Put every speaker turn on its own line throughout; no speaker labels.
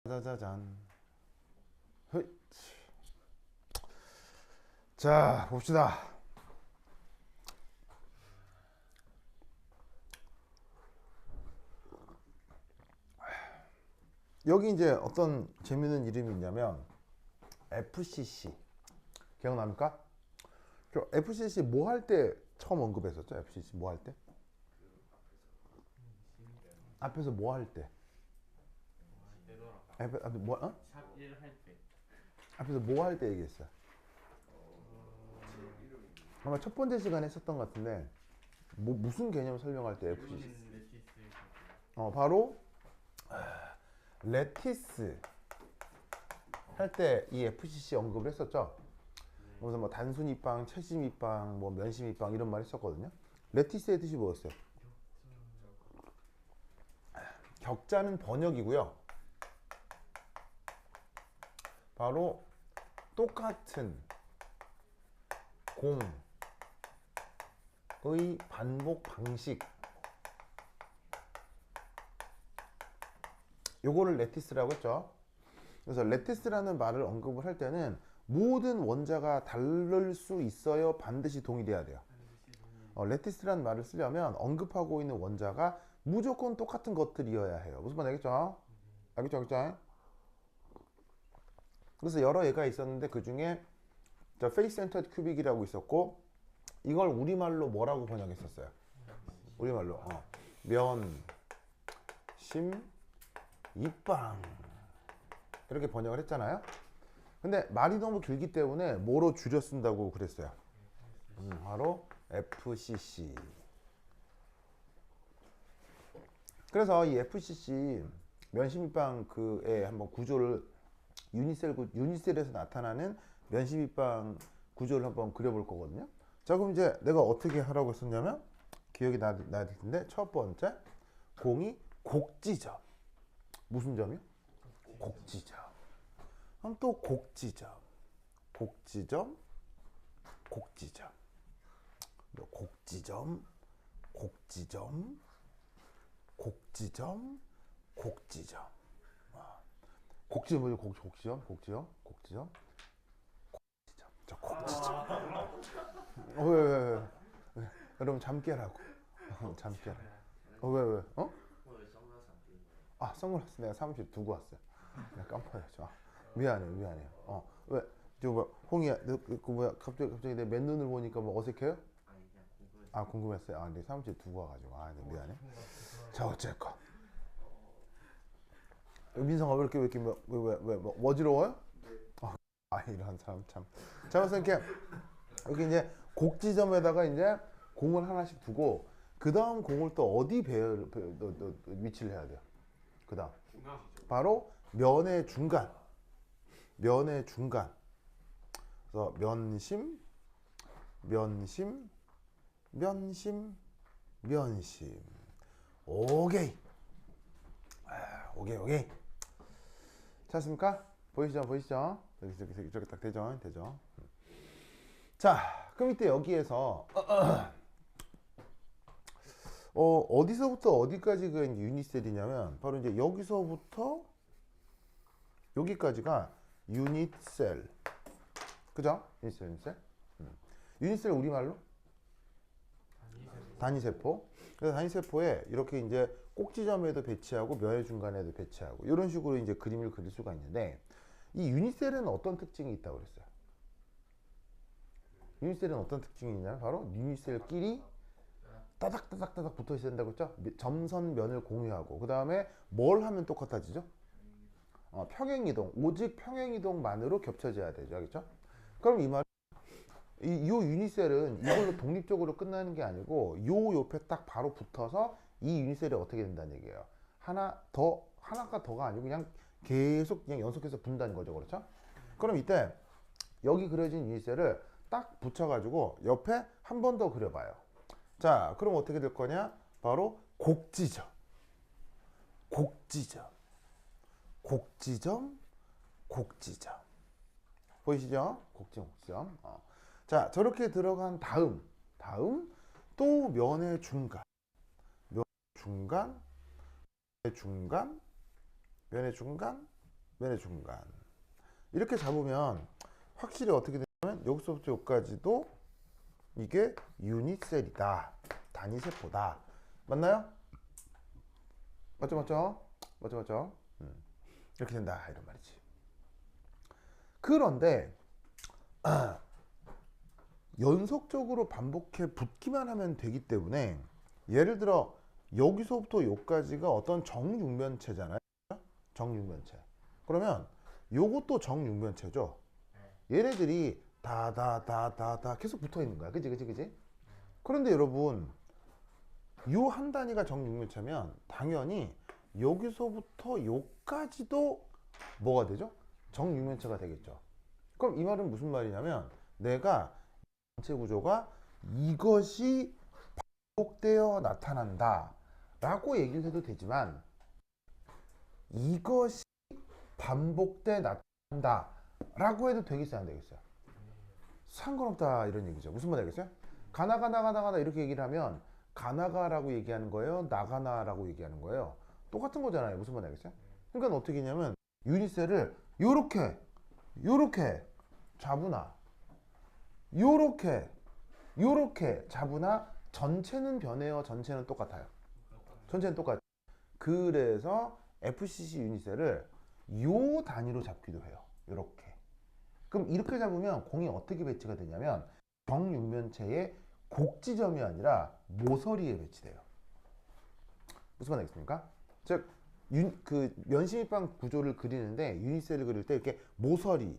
짜자잔. 헐. 자, 봅시다. 여기 이제 어떤 재밌는 이름이 있냐면 FCC 기억납니까? FCC 뭐 할 때 처음 언급했었죠? FCC 뭐 할 때? 앞에서 뭐 할 때? 앞에 뭐?
샵 1 할 때.
앞에서 뭐 할 때 얘기했어요? 아마 첫 번째 시간에 했었던 것 같은데 무슨 개념 설명할 때 FCC? 바로 레티스 할 때 이 FCC 언급을 했었죠. 그래서 뭐 단순 입방, 채심 입방, 뭐 면심 입방 이런 말 했었거든요. 레티스의 뜻이 뭐였어요? 격자는 번역이고요. 바로 똑같은 공의 반복 방식, 요거를 레티스라고 했죠. 그래서 레티스라는 말을 언급을 할 때는 모든 원자가 다를 수 있어요. 반드시 동일해야 돼요. 레티스라는 말을 쓰려면 언급하고 있는 원자가 무조건 똑같은 것들이어야 해요. 무슨 말 알겠죠? 알겠죠? 그래서 여러 예가 있었는데 그 중에 페이스 센터드 큐빅이라고 있었고, 이걸 우리말로 뭐라고 번역했었어요? 우리말로 면, 심, 입방 이렇게 번역을 했잖아요. 근데 말이 너무 길기 때문에 뭐로 줄여 쓴다고 그랬어요? 바로 FCC. 그래서 이 FCC 면심입방 그의 한번 구조를 유니셀에서 나타나는 면심입방 구조를 한번 그려볼 거거든요. 자, 그럼 이제 내가 어떻게 하라고 했었냐면 기억이 나야 될 텐데, 첫 번째 공이 곡지점. 무슨 점이요? 곡지점. 그럼 또 곡지점, 곡지점, 곡지점, 곡지점, 곡지점, 곡지점, 곡지점. 곡지점 뭐죠? 곡지점. 저 곡지점. 왜? 여러분 잠 깨라고. 잠 깨라. 왜? 선글라스 내가 사무실 두고 왔어요. 내가 깜빡했죠. 미안해요. 왜? 저 홍이야, 갑자기 내 맨눈을 보니까 뭐 어색해요? 궁금했어요. 내 사무실 두고 와가지고. 네, 미안해. 자, 어쨌건. 민성아, 왜 이렇게 뭐 어지러워요? 이런 사람 참. 자, 그래서 이렇게 여기 이제 곡지점에다가 이제 공을 하나씩 두고, 그 다음 공을 또 어디 위치를 해야 돼요? 그 다음 바로 면의 중간. 그래서 면심. 오케이. 찾습니까? 보이시죠? 이렇게 딱 되죠. 자, 그럼 이때 여기에서 어디서부터 어디까지가 유닛셀이냐면 바로 이제 여기서부터 여기까지가 유닛셀. 그죠? 유닛셀. 유닛셀 우리말로 단위세포. 그래서 단위세포에 이렇게 이제 꼭지점에도 배치하고 면의 중간에도 배치하고 이런 식으로 이제 그림을 그릴 수가 있는데, 이 유닛셀은 어떤 특징이 있다고 그랬어요? 유닛셀은 어떤 특징이 있냐면 바로 유닛셀끼리 따닥 붙어 있어야 된다고 했죠? 점선면을 공유하고, 그 다음에 뭘 하면 똑같아지죠? 평행이동, 오직 평행이동만으로 겹쳐져야 되죠. 알겠죠? 그럼 이 말, 요 유닛셀은 이걸로 독립적으로 끝나는 게 아니고 요 옆에 딱 바로 붙어서 이 유닛셀이 어떻게 된다는 얘기예요. 하나가 더가 아니고 그냥 계속 그냥 연속해서 분다는 거죠. 그렇죠? 그럼 이때 여기 그려진 유닛셀을 딱 붙여가지고 옆에 한 번 더 그려봐요. 자, 그럼 어떻게 될 거냐? 바로 곡지점. 보이시죠? 곡지점. 자, 저렇게 들어간 다음 또 면의 중간, 면의 중간, 면의 중간. 이렇게 잡으면 확실히 어떻게 되냐면 여기서부터 여기까지도 이게 유닛셀이다. 단위세포다. 맞나요? 맞죠? 이렇게 된다 이런 말이지. 그런데 연속적으로 반복해 붙기만 하면 되기 때문에 예를 들어 여기서부터 여기까지가 어떤 정육면체잖아요. 정육면체. 그러면 요것도 정육면체죠. 얘네들이 다 계속 붙어 있는 거야. 그지? 그런데 여러분 요 한 단위가 정육면체면 당연히 여기서부터 요까지도 뭐가 되죠? 정육면체가 되겠죠. 그럼 이 말은 무슨 말이냐면 내가 전체 구조가 이것이 반복되어 나타난다 라고 얘기를 해도 되지만 이것이 반복돼 나타난다 라고 해도 되겠어요 안 되겠어요? 상관없다 이런 얘기죠. 무슨 말 알겠어요? 가나 이렇게 얘기를 하면 가나가라고 얘기하는 거예요? 나가나라고 얘기하는 거예요? 똑같은 거잖아요. 무슨 말 알겠어요? 그러니까 어떻게 했냐면 유닛셀을 요렇게 잡으나 요렇게 잡으나 전체는 변해요. 전체는 똑같아요. 전체는 똑같아요. 그래서 FCC 유닛셀을 요 단위로 잡기도 해요. 요렇게. 그럼 이렇게 잡으면 공이 어떻게 배치가 되냐면 정육면체의 곡지점이 아니라 모서리에 배치돼요. 무슨 말 알겠습니까? 즉, 그 면심입방 구조를 그리는데 유닛셀을 그릴 때 이렇게 모서리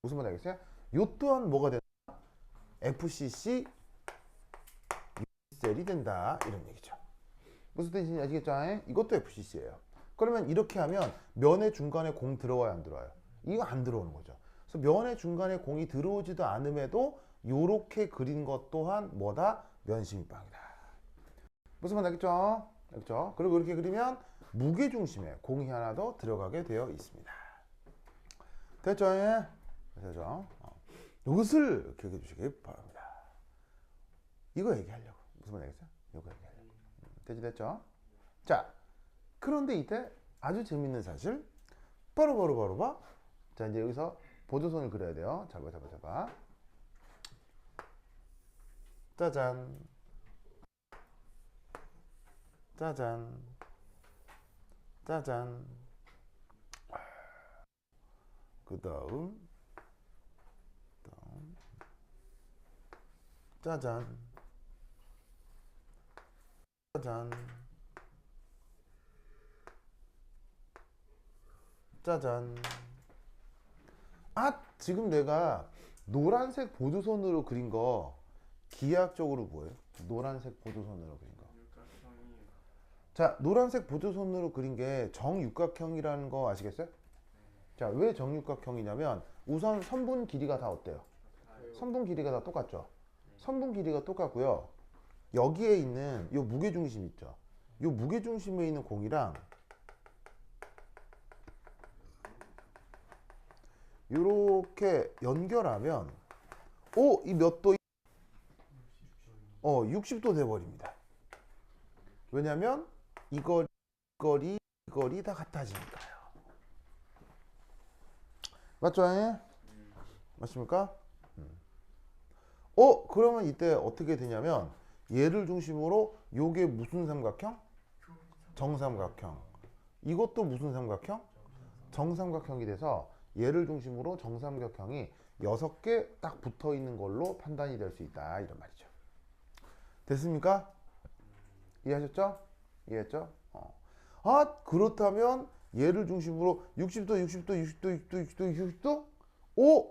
무슨 말 알겠어요? 요 또한 뭐가 된다? FCC 유닛셀이 된다 이런 얘기죠. 무슨 뜻인지 아시겠죠? 이것도 FCC예요. 그러면 이렇게 하면 면의 중간에 공 들어와요 안 들어와요? 이거 안 들어오는 거죠. 그래서 면의 중간에 공이 들어오지도 않음에도 요렇게 그린 것 또한 뭐다? 면심입방이다. 무슨 말 알겠죠? 알겠죠? 그리고 이렇게 그리면 무게중심에 공이 하나 더 들어가게 되어 있습니다. 됐죠? 됐죠? 이것을 기억해 주시기 바랍니다. 이거 얘기하려고. 무슨 말 알겠어요? 이거 얘기하려고. 됐죠? 자, 그런데 이때 아주 재밌는 사실. 바로 봐. 자, 이제 여기서 보조선을 그려야 돼요. 잡아. 짜잔. 그 다음 짜잔. 지금 내가 노란색 보조선으로 그린 거 기하학적으로 뭐예요? 노란색 보조선으로 그린 거. 자, 노란색 보조선으로 그린 게 정육각형이라는 거 아시겠어요? 자, 왜 정육각형이냐면 우선 선분 길이가 다 어때요? 선분 길이가 다 똑같죠? 선분 길이가 똑같고요. 여기에 있는 요 무게중심 있죠? 요 무게중심에 있는 공이랑 요렇게 연결하면 이 몇 도? 60도 돼버립니다. 왜냐면 이거리 다 같아지니까요. 맞죠? 맞습니까? 그러면 이때 어떻게 되냐면 얘를 중심으로 요게 무슨 삼각형? 정삼각형. 이것도 무슨 삼각형? 정삼각형이 돼서 얘를 중심으로 정삼각형이 6개 딱 붙어 있는 걸로 판단이 될 수 있다 이런 말이죠. 됐습니까? 이해하셨죠? 이해했죠? 그렇다면 얘를 중심으로 60도?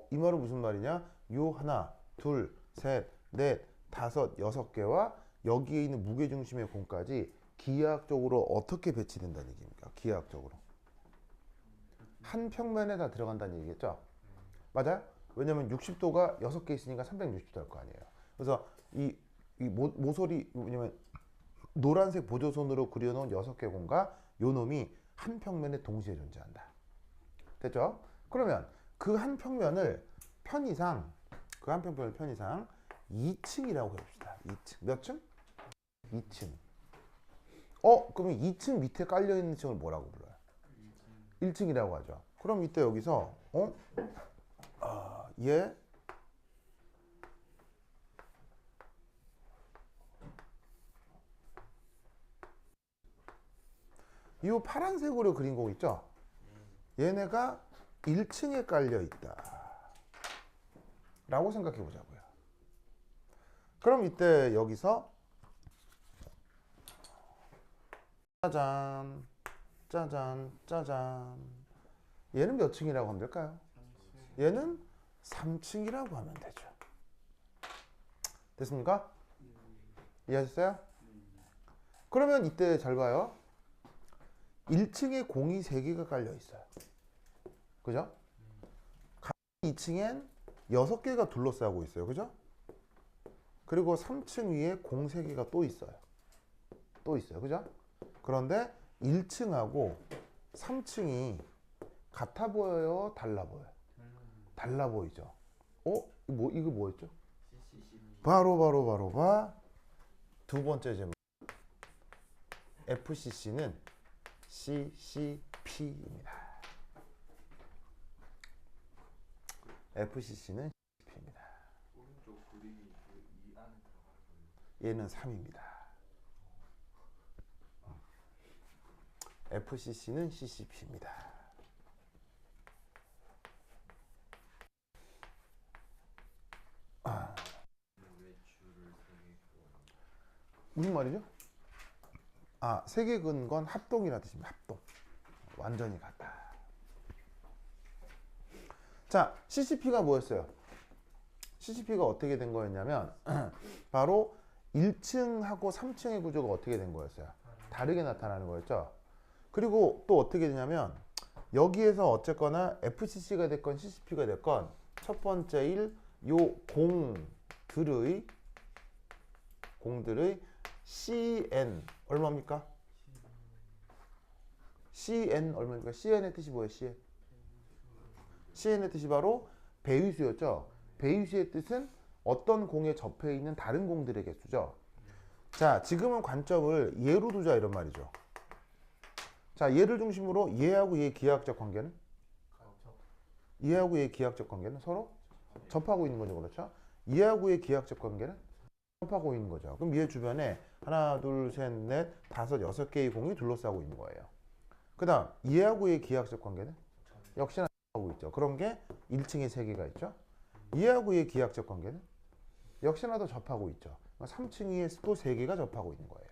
이 말은 무슨 말이냐? 요 하나, 둘, 셋, 넷, 다섯, 6개와 여기에 있는 무게중심의 공까지 기하학적으로 어떻게 배치된다는 얘기입니까? 기하학적으로. 한 평면에 다 들어간다는 얘기겠죠? 맞아요? 왜냐면 60도가 6개 있으니까 360도 할 거 아니에요. 그래서 이 모서리, 왜냐면 노란색 보조선으로 그려놓은 6개 공과 요 놈이 한 평면에 동시에 존재한다. 됐죠? 그러면 그 한 평면을 편의상 2층이라고 해봅시다. 2층. 몇 층? 2층. 그러면 2층 밑에 깔려 있는 층을 뭐라고 불러요? 1층이라고 하죠. 그럼 이때 여기서 얘 이 파란색으로 그린 거 있죠? 얘네가 1층에 깔려 있다 라고 생각해 보자고요. 그럼 이때 여기서 짜잔 짜잔 짜잔, 얘는 몇 층이라고 하면 될까요? 얘는 3층이라고 하면 되죠. 됐습니까? 이해하셨어요? 그러면 이때 잘 봐요. 1층에 공이 3개가 깔려 있어요. 그죠? 2층엔 6개가 둘러싸고 있어요. 그죠? 그리고 3층 위에 공 3개가 또 있어요. 또 있어요. 그죠? 그런데 1층하고 3층이 같아 보여요? 달라 보여요? 달라 보이죠? 이거 뭐였죠? 바로 두 번째 질문. FCC는 CCP입니다. FCC는 CCP입니다.
오른쪽 그림이 이 안에 들어가는 거예요.
얘는 3입니다. FCC는 CCP입니다.
왜 줄을 3개
무슨 말이죠? 3개 긋는 건 합동이라는 뜻입니다. 합동. 완전히 같다. 자, CCP가 뭐였어요? CCP가 어떻게 된 거였냐면 바로 1층하고 3층의 구조가 어떻게 된 거였어요? 다르게 나타나는 거였죠. 그리고 또 어떻게 되냐면 여기에서 어쨌거나 FCC가 됐건 CCP가 됐건 첫 번째 요 공들의 CN 얼마입니까? CN 얼마입니까? CN의 뜻이 뭐예요? CN의 뜻이 바로 배위수였죠. 배위수의 뜻은 어떤 공에 접해 있는 다른 공들의 개수죠. 자, 지금은 관점을 얘로 두자 이런 말이죠. 자, 얘를 중심으로 얘하고 얘의 기하학적 관계는? 얘하고 얘의 기하학적 관계는 서로 접하고 있는 거죠. 그렇죠? 얘하고 얘의 기하학적 관계는 접하고 있는 거죠. 그럼 얘 주변에 하나, 둘, 셋, 넷, 다섯, 6개의 공이 둘러싸고 있는 거예요. 그 다음 얘하고 얘의 기하학적 관계는 역시나 접하고 있죠. 그런 게 1층에 3개가 있죠. 얘하고 얘의 기하학적 관계는 역시나 더 접하고 있죠. 3층 위에 또 3개가 접하고 있는 거예요.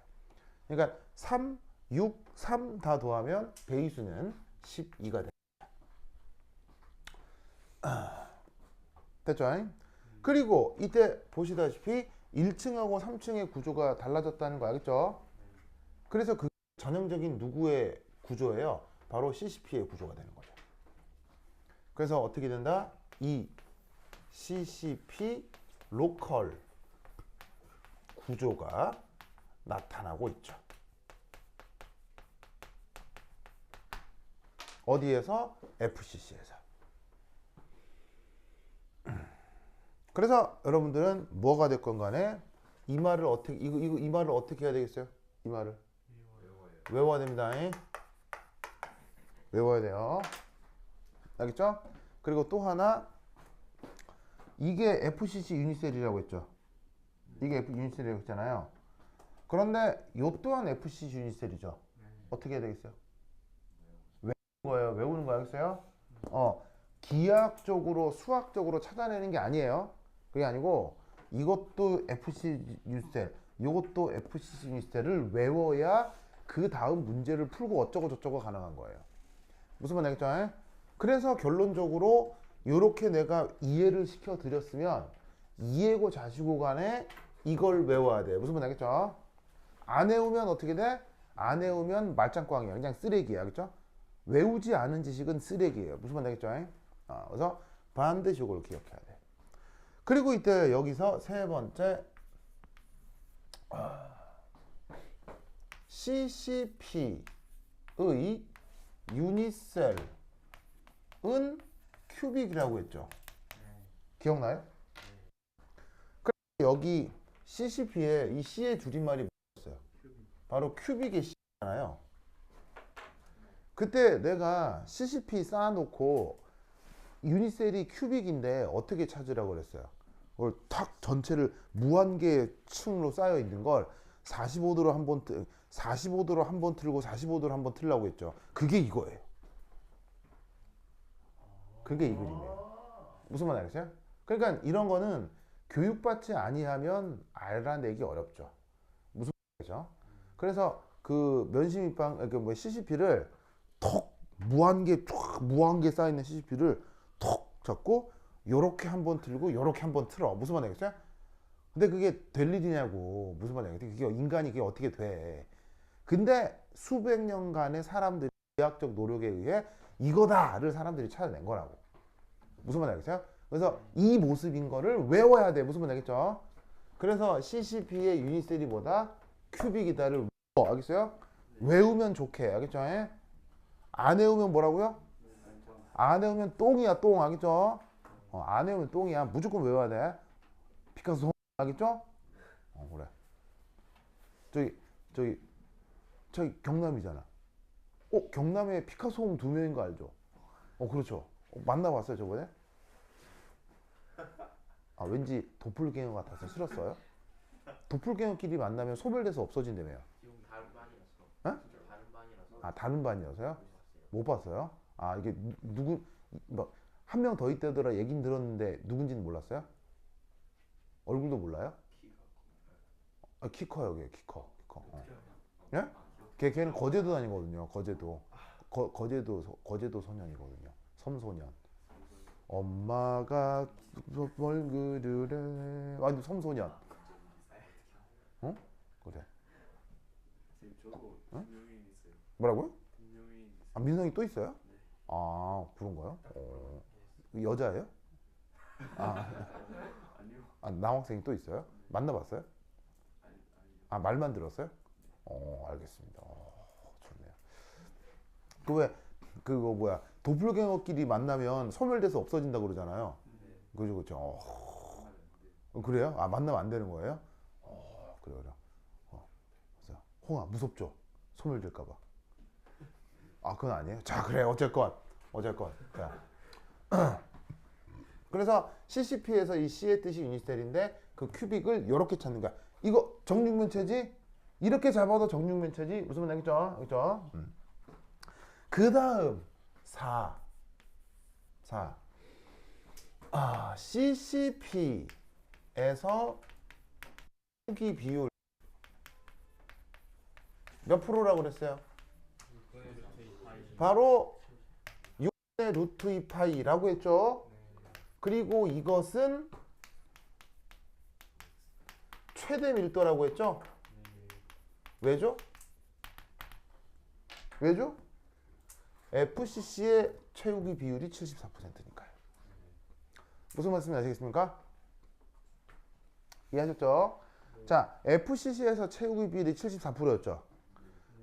그러니까 3, 6, 3 다 더하면 배위수는 12가 됩니다. 됐죠? 그리고 이때 보시다시피 1층하고 3층의 구조가 달라졌다는 거 알겠죠? 그래서 그 전형적인 누구의 구조예요? 바로 CCP의 구조가 되는 거죠. 그래서 어떻게 된다? 이 CCP 로컬 구조가 나타나고 있죠. 어디에서? FCC에서. 그래서 여러분들은 뭐가 됐건 간에 이 말을 어떻게 이 말을 어떻게 해야 되겠어요? 이 말을 외워야 됩니다. 외워야 돼요. 알겠죠? 그리고 또 하나, 이게 FCC 유니셀이라고 했죠. 이게 유니셀이라고 했잖아요. 그런데 이 또한 FCC 유니셀이죠. 어떻게 해야 되겠어요? 외우는 거예요. 알겠어요? 기하학적으로 수학적으로 찾아내는 게 아니에요. 그게 아니고 이것도 FCC 유니셀, 이것도 FCC 유니셀을 외워야 그 다음 문제를 풀고 어쩌고 저쩌고 가능한 거예요. 무슨 말 알겠죠? 그래서 결론적으로 이렇게 내가 이해를 시켜 드렸으면 이해고 자시고 간에 이걸 외워야 돼. 무슨 말 알겠죠? 안 외우면 어떻게 돼? 안 외우면 말짱꽝이야. 그냥 쓰레기야. 알겠죠? 외우지 않은 지식은 쓰레기예요. 무슨 말 알겠죠? 그래서 반드시 이걸 기억해야 돼. 그리고 이때 여기서 세 번째, CCP의 유니셀은 큐빅이라고 했죠. 기억나요? 여기 CCP에 이 C의 줄임말이 뭐였어요? 바로 큐빅의 C. 잖아요. 그때 내가 CCP 쌓아놓고 유니셀이 큐빅인데 어떻게 찾으라고 그랬어요? 그걸 탁 전체를 무한개 층으로 쌓여 있는 걸 45도로 한번 45도로 한번 틀고 45도로 한번 틀라고 했죠. 그게 이거예요. 그게 이 그림이에요. 무슨 말 알겠어요? 그러니까 이런 거는 교육받지 아니하면 알아내기 어렵죠. 무슨 말이죠? 그래서 그 면심입방 그 CCP를 턱 무한개 쌓여 있는 CCP를 턱 잡고 요렇게 한번 틀고 요렇게 한번 틀어. 무슨 말 알겠어요? 근데 그게 될 일이냐고. 무슨 말 알겠어요? 그게 인간이 그게 어떻게 돼? 근데 수백 년간의 사람들이 의학적 노력에 의해 이거다를 사람들이 찾아낸 거라고. 무슨 말 알겠어요? 그래서 이 모습인 거를 외워야 돼. 무슨 말 알겠죠? 그래서 CCP의 유니셀이보다 큐빅이다를 외워. 알겠어요? 외우면 좋게. 알겠죠? 안 외우면 뭐라고요? 안 외우면 똥이야, 똥. 알겠죠? 안 외우면 똥이야. 무조건 외워야 돼. 피카소 알겠죠? 그래. 저기 경남이잖아. 경남에 피카소 두 명인 거 알죠? 그렇죠. 만나봤어요, 저번에? 왠지 도플갱어 같아서 싫었어요? 도플갱어끼리 만나면 소멸돼서 없어진다며요.
지금 다른 반이라서.
어?
다른 반이라서.
다른 반이어서요? 못 봤어요? 이게 누구 한 명 더 있다더라 얘긴 들었는데 누군지는 몰랐어요? 얼굴도 몰라요? 키 커요, 걔. 키 커. 예? 걔는 거제도 다니거든요. 거제도. 거제도 소년이거든요. 섬소년. 엄마가 뭘 그르래. 완전 섬소년. 어? 그래.
지금 저도
응?
김용인 있어요.
뭐라고요?
김용인 있어요.
민성이 또 있어요?
네.
그런가요? 여자예요?
아니요.
남학생이 또 있어요? 만나봤어요?
아니.
말만 들었어요? 알겠습니다. 좋네요. 그거 뭐야? 도플갱어끼리 만나면 소멸돼서 없어진다고 그러잖아요.
네.
그죠, 그죠. 그래요? 만나면 안 되는 거예요? 그래. 그래서 홍아 무섭죠? 소멸될까봐. 그건 아니에요. 자, 그래. 어쨌건. 자. 그래서 CCP에서 이 C의 뜻이 유니셀인데 그 큐빅을 이렇게 찾는 거야. 이거 정육면체지? 이렇게 잡아도 정육면체지? 무슨 말 알겠죠? 그죠? 그 다음 4. CCP에서 초기 비율 몇 프로라고 그랬어요? 바로 6분의 루트 2파이라고 했죠. 그리고 이것은 최대 밀도라고 했죠. 왜죠? FCC의 채우기 비율이 74%니까요. 무슨 말씀인지 아시겠습니까? 이해하셨죠? 자, FCC에서 채우기 비율이 74%였죠.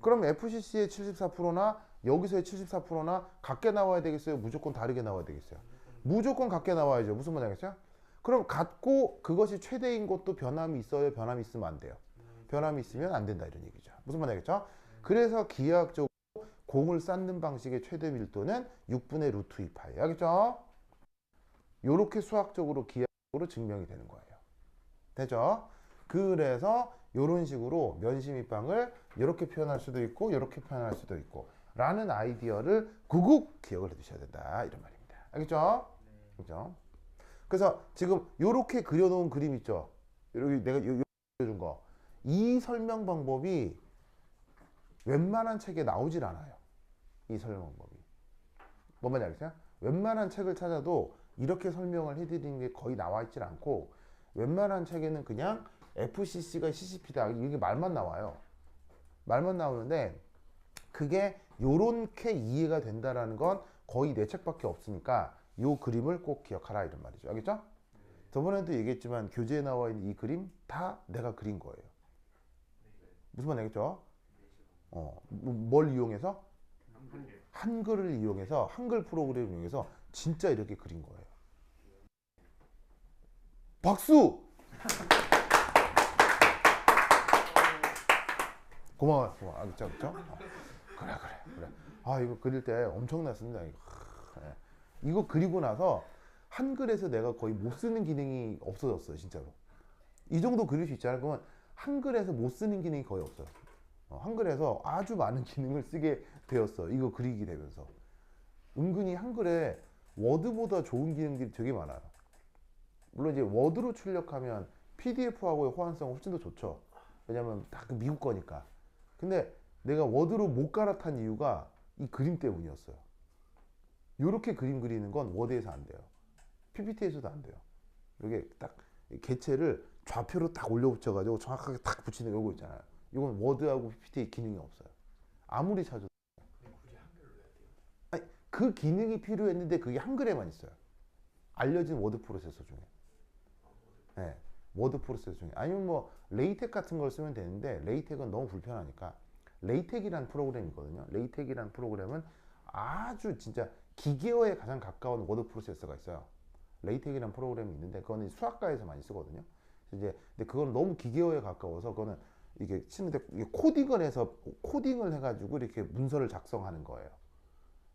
그럼 FCC의 74%나 여기서의 74%나 같게 나와야 되겠어요? 무조건 다르게 나와야 되겠어요? 무조건 같게 나와야죠. 무슨 말인지 알겠어요? 그럼 같고 그것이 최대인 것도 변함이 있어요? 변함이 있으면 안 돼요? 변함이 있으면 안 된다 이런 얘기죠. 무슨 말인지 알겠죠? 그래서 기하학적으로 공을 쌓는 방식의 최대 밀도는 6분의 루트 2파이. 알겠죠? 요렇게 수학적으로 기하학적으로 증명이 되는 거예요. 되죠? 그래서 요런 식으로 면심입방을 이렇게 표현할 수도 있고 이렇게 표현할 수도 있고 라는 아이디어를 구국 기억을 해두셔야 된다 이런 말입니다. 알겠죠? 그죠? 그래서 지금 요렇게 그려놓은 그림 있죠? 여기 내가 그려준 거. 이 설명 방법이 웬만한 책에 나오질 않아요. 이 설명 방법이. 뭔 말인지 알겠어요? 웬만한 책을 찾아도 이렇게 설명을 해드리는 게 거의 나와 있질 않고 웬만한 책에는 그냥 FCC가 CCP다 이게 말만 나와요. 말만 나오는데 그게 요렇게 이해가 된다라는 건 거의 내 책밖에 없으니까 요 그림을 꼭 기억하라 이런 말이죠. 알겠죠? 저번에도 얘기했지만 교재에 나와 있는 이 그림 다 내가 그린 거예요. 무슨 말 알겠죠? 뭘 이용해서? 한글을 이용해서 한글 프로그램을 이용해서 진짜 이렇게 그린 거예요. 박수! 고마워요. 고마워. 그쵸, 그쵸? 그래, 그래, 그래. 아, 이거 그릴 때 엄청났습니다. 이거. 예. 이거 그리고 나서 한글에서 내가 거의 못 쓰는 기능이 없어졌어요, 진짜로. 이 정도 그릴 수 있잖아요. 그러면 한글에서 못 쓰는 기능이 거의 없어요. 한글에서 아주 많은 기능을 쓰게 되었어. 이거 그리게 되면서. 은근히 한글에 워드보다 좋은 기능들이 되게 많아요. 물론 이제 워드로 출력하면 PDF하고의 호환성은 훨씬 더 좋죠. 왜냐면 다 그 미국 거니까. 근데 내가 워드로 못 갈아탄 이유가 이 그림 때문이었어요. 이렇게 그림 그리는 건 워드에서 안 돼요. PPT에서도 안 돼요. 이게 딱 개체를 좌표로 딱 올려붙여가지고 정확하게 딱 붙이는 요거 있잖아요. 이건 워드하고 PPT 기능이 없어요. 아무리 찾아도.
굳이 한글로 해야 돼요.
아니, 그 기능이 필요했는데 그게 한글에만 있어요. 알려진 워드 프로세서 중에. 네, 워드 프로세서 중에. 아니면 뭐 레이텍 같은 걸 쓰면 되는데 레이텍은 너무 불편하니까 레이텍이라는 프로그램이 있거든요. 레이텍이라는 프로그램은 아주 진짜 기계어에 가장 가까운 워드 프로세서가 있어요. 레이텍이라는 프로그램이 있는데 그거는 수학과에서 많이 쓰거든요. 이제 근데 그건 너무 기계어에 가까워서 그거는 이게 치는데 이게 코딩을 해서 코딩을 해가지고 이렇게 문서를 작성하는 거예요.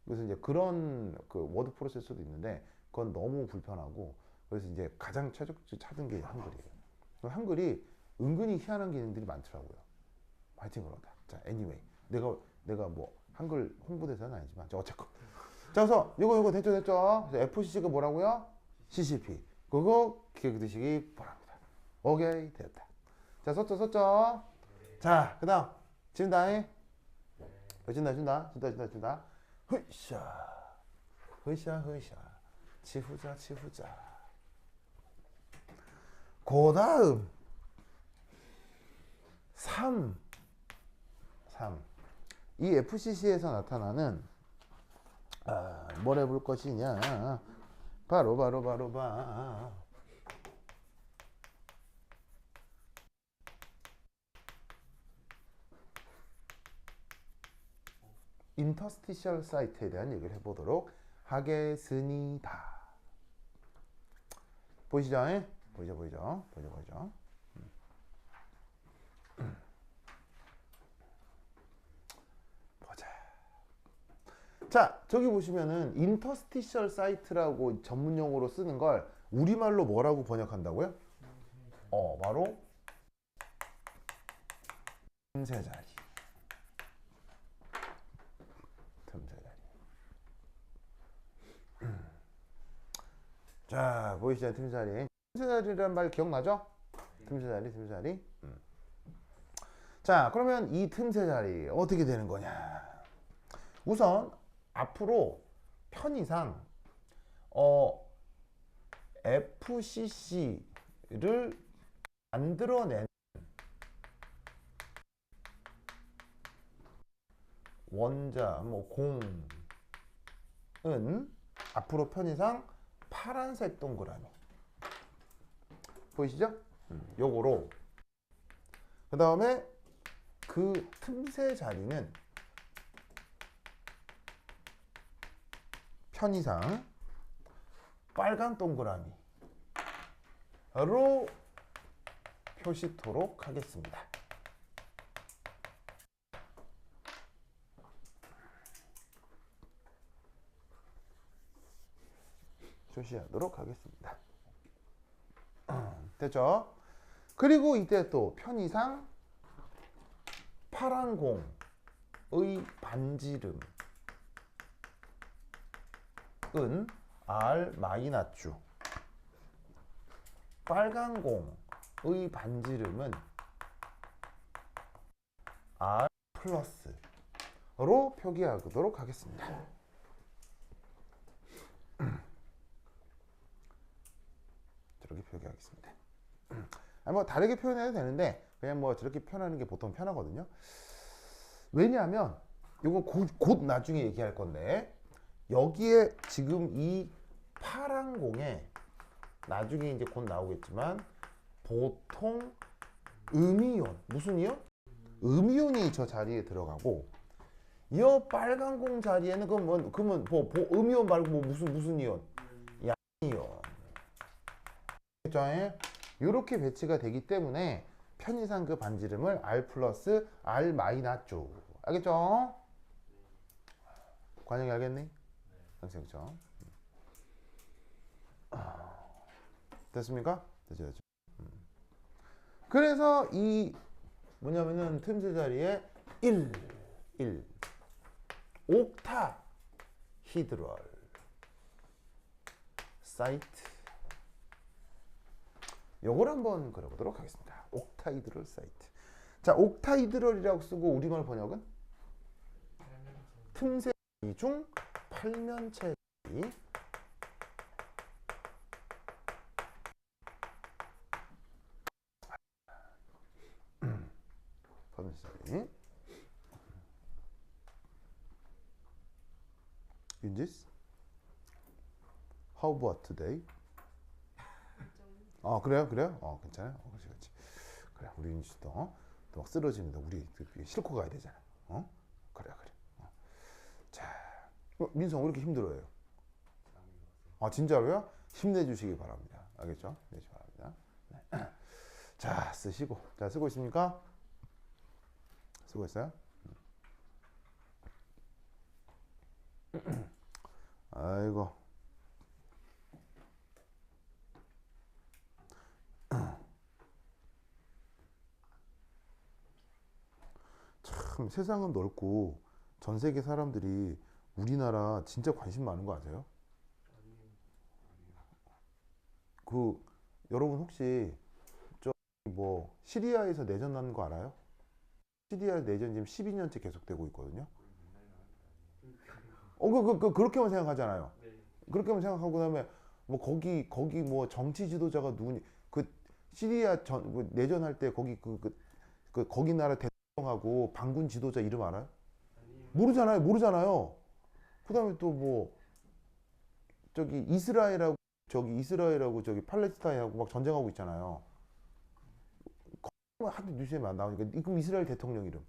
그래서 이제 그런 그 워드 프로세서도 있는데 그건 너무 불편하고 그래서 이제 가장 최적지 찾은 게 한글이에요. 한글이 은근히 희한한 기능들이 많더라고요. 하여튼 그렇다. 자, anyway 내가 뭐 한글 홍보대사는 아니지만 어쨌건. 자, 그래서 요거 됐죠. FCC가 뭐라고요? CCP. 그거 기억 드시기 바랍니다. 오케이, 됐다. 자, 썼죠. 자, 그다음 진다잉. 진다. 흐샤. 치후자. 그다음 3. 이 FCC에서 나타나는 뭘 해볼 것이냐. 바로 인터스티셜 사이트에 대한 얘기를 해보도록 하겠습니다. 보이시죠? 보이죠? 보자. 자, 저기 보시면은 인터스티셜 사이트라고 전문 용어로 쓰는 걸 우리말로 뭐라고 번역한다고요? 바로 틈새 자리. 자, 보이시죠? 틈새 자리. 틈새 자리라는 말 기억나죠? 틈새 자리. 자, 그러면 이 틈새 자리 어떻게 되는 거냐? 우선 앞으로 편의상 FCC를 만들어낸 원자 공은 앞으로 편의상 파란색 동그라미 보이시죠? 요거로 그 다음에 그 틈새 자리는 편의상 빨간 동그라미로 표시토록 하겠습니다. 표시하도록 하겠습니다. 됐죠? 그리고 이때 또 편의상 파란 공의 반지름은 R-주, 빨간 공의 반지름은 R+로 표기하도록 하겠습니다. 저렇게 표기하겠습니다. 뭐 다르게 표현해도 되는데 그냥 뭐 저렇게 표현하는 게 보통 편하거든요. 왜냐하면 이거 곧 나중에 얘기할 건데 여기에 지금 이 파란 공에 나중에 이제 곧 나오겠지만 보통 음이온, 무슨 이온? 음이온이 저 자리에 들어가고 이 빨간 공 자리에는 그러면 음이온 말고 무슨 이온? 양이온. 이렇게 배치가 되기 때문에 편의상 그 반지름을 r 플러스 r 마이너스. 알겠죠? 관영이 알겠니? 그렇죠. 됐습니까? 됐죠. 그래서 이 뭐냐면은 틈새 자리에 1 옥타 히드럴 사이트 요걸 한번 그려보도록 하겠습니다. 옥타이드럴 사이트. 자, 옥타이드럴이라고 쓰고 우리말 번역은 틈새 자리 중 팔면체 자리. 팔면체 자리. In this? How about today? 그래요? 괜찮아요? 그렇지. 그래, 우리 윤지도 또 막 쓰러집니다. 우리 싣고 가야 되잖아. 그래. 자, 민성 왜 이렇게 힘들어요? 진짜로요? 힘내주시기 바랍니다. 알겠죠? 내주시기 바랍니다. 네. 자, 쓰시고. 자, 쓰고 있습니까? 쓰고 있어요? 아이고. 참 세상은 넓고 전 세계 사람들이 우리나라 진짜 관심 많은 거 아세요? 그 여러분 혹시 저 뭐 시리아에서 내전 나는 거 알아요? 시리아 내전 지금 12년째 계속되고 있거든요. 그렇게만 생각하잖아요. 그렇게만 생각하고 그다음에 뭐 거기 뭐 정치 지도자가 누구니 그 시리아 내전할 때 거기 거기 나라 대통령하고 반군 지도자 이름 알아요? 모르잖아요. 그다음에 또 뭐 저기 이스라엘하고 저기 팔레스타인하고 막 전쟁하고 있잖아요. 하도 뉴스에 나오니까 그럼 이스라엘 대통령 이름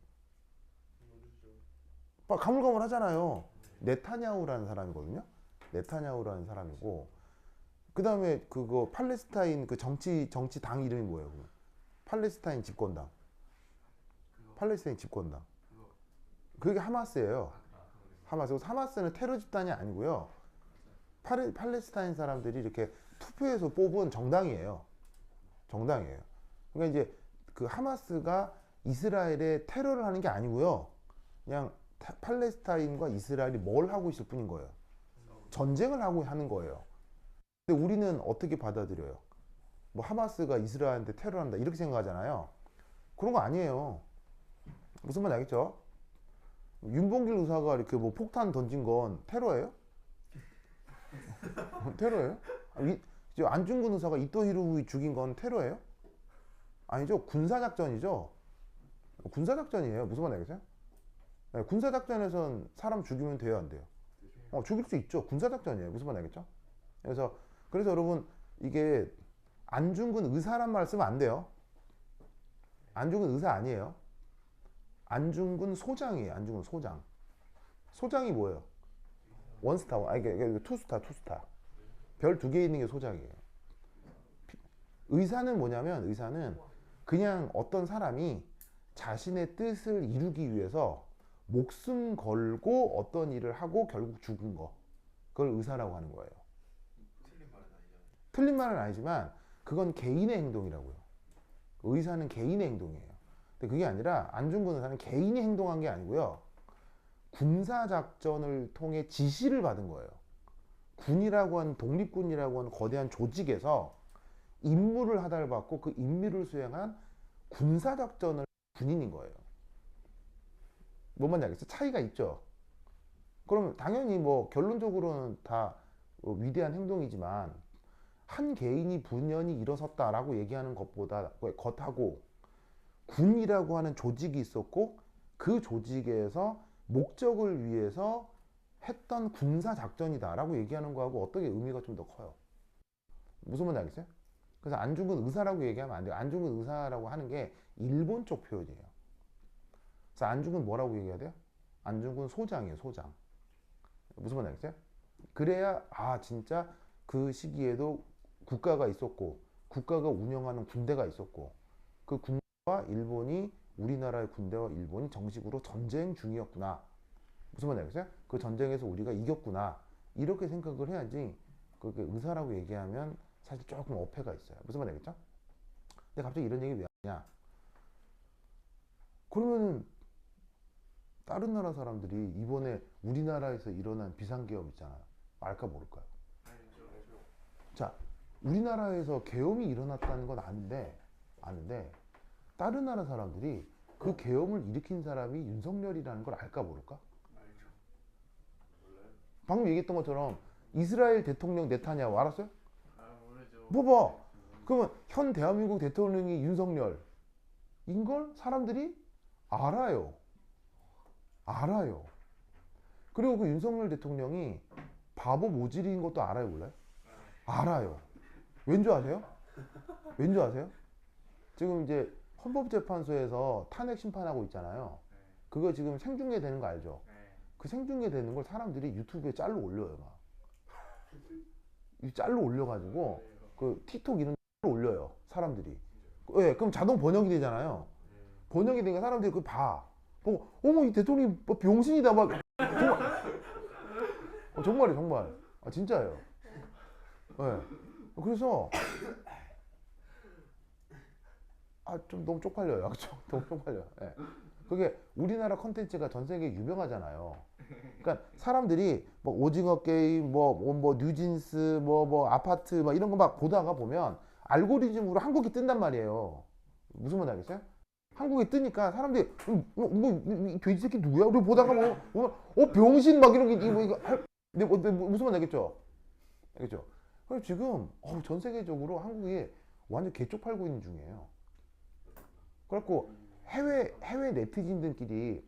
막 가물가물하잖아요. 네타냐후라는 사람이거든요. 네타냐후라는 사람이고 그 다음에 그거 팔레스타인 그 정치당 이름이 뭐예요? 팔레스타인 집권당. 그게 하마스예요. 하마스는 테러 집단이 아니고요. 팔레스타인 사람들이 이렇게 투표해서 뽑은 정당이에요. 그러니까 이제 그 하마스가 이스라엘에 테러를 하는 게 아니고요. 그냥 팔레스타인과 이스라엘이 뭘 하고 있을 뿐인 거예요. 전쟁을 하고 하는 거예요. 근데 우리는 어떻게 받아들여요? 뭐 하마스가 이스라엘한테 테러한다 이렇게 생각하잖아요. 그런 거 아니에요. 무슨 말인지 알겠죠? 윤봉길 의사가 이렇게 뭐 폭탄 던진 건 테러예요? 테러예요? 안중근 의사가 이토 히로부미 죽인 건 테러예요? 아니죠. 군사작전이죠. 군사작전이에요. 무슨 말인지 알겠어요? 네, 군사작전에선 사람 죽이면 돼요, 안 돼요? 죽일 수 있죠. 군사작전이에요. 무슨 말인지 알겠죠? 그래서 여러분 이게 안중근 의사란 말 쓰면 안 돼요. 안중근 의사 아니에요. 안중근 소장이에요. 안중근 소장. 소장이 뭐예요? 원스타, 투스타. 별 2개 있는 게 소장이에요. 의사는 뭐냐면 의사는 그냥 어떤 사람이 자신의 뜻을 이루기 위해서 목숨 걸고 어떤 일을 하고 결국 죽은 거. 그걸 의사라고 하는 거예요. 틀린 말은 아니지만 그건 개인의 행동이라고요. 의사는 개인의 행동이에요. 근데 그게 아니라 안중근 의사는 개인이 행동한 게 아니고요. 군사작전을 통해 지시를 받은 거예요. 군이라고 하는 독립군이라고 하는 거대한 조직에서 임무를 하달받고 그 임무를 수행한 군사작전을 군인인 거예요. 뭔 말인지 알겠어요? 차이가 있죠. 그럼 당연히 뭐 결론적으로는 다 위대한 행동이지만 한 개인이 분연히 일어섰다라고 얘기하는 것보다 겉하고 군이라고 하는 조직이 있었고 그 조직에서 목적을 위해서 했던 군사작전이다라고 얘기하는 거하고 어떻게 의미가 좀 더 커요. 무슨 말인지 알겠어요? 그래서 안중근 의사라고 얘기하면 안 돼요. 안중근 의사라고 하는 게 일본 쪽 표현이에요. 그래서 안중근 뭐라고 얘기해야 돼요? 안중근 소장이에요. 소장. 무슨 말인지 알겠어요? 그래야 진짜 그 시기에도 국가가 있었고 국가가 운영하는 군대가 있었고 그 군대와 일본이 우리나라의 군대와 일본이 정식으로 전쟁 중이었구나. 무슨 말인지 알겠어요? 그 전쟁에서 우리가 이겼구나. 이렇게 생각을 해야지 그게 의사라고 얘기하면 사실 조금 어폐가 있어요. 무슨 말인지 알겠죠? 근데 갑자기 이런 얘기 왜 하냐? 그러면 다른 나라 사람들이 이번에 우리나라에서 일어난 비상계엄 있잖아요. 알까 모를까요? 자, 우리나라에서 계엄이 일어났다는 건 아는데 다른 나라 사람들이 그 계엄을 일으킨 사람이 윤석열이라는 걸 알까 모를까? 방금 얘기했던 것처럼 이스라엘 대통령 네타냐후 알았어요? 뭐 봐. 그러면 현 대한민국 대통령이 윤석열인 걸 사람들이 알아요. 그리고 그 윤석열 대통령이 바보 모질인 것도 알아요, 몰라요? 알아요. 왠지 아세요? 지금 이제 헌법재판소에서 탄핵 심판하고 있잖아요. 그거 지금 생중계되는 거 알죠? 그 생중계되는 걸 사람들이 유튜브에 짤로 올려요, 막. 이 짤로 올려가지고 그 틱톡 이런 짤로 올려요, 사람들이. 예, 그럼 자동 번역이 되잖아요. 번역이 되니까 사람들이 그거 봐. 보고 어머 이 대통령이 뭐 병신이다 막. 정말이에요, 정말. 아, 진짜예요. 예. 그래서 좀 너무 쪽팔려요. 너무 쪽팔려요. 예. 그게 우리나라 컨텐츠가 전 세계에 유명하잖아요. 그러니까 사람들이 뭐 오징어 게임, 뭐 뉴진스, 뭐 아파트 막 이런 거 막 보다가 보면 알고리즘으로 한국이 뜬단 말이에요. 무슨 말 알겠어요? 한국에 뜨니까 사람들이 이 돼지 새끼 누구야? 우리 보다가 병신 막 이런 게 이거 무슨 말 알겠죠? 알겠죠? 그래서 지금 전 세계적으로 한국이 완전 개쪽팔고 있는 중이에요. 그래갖고 해외 네티즌들끼리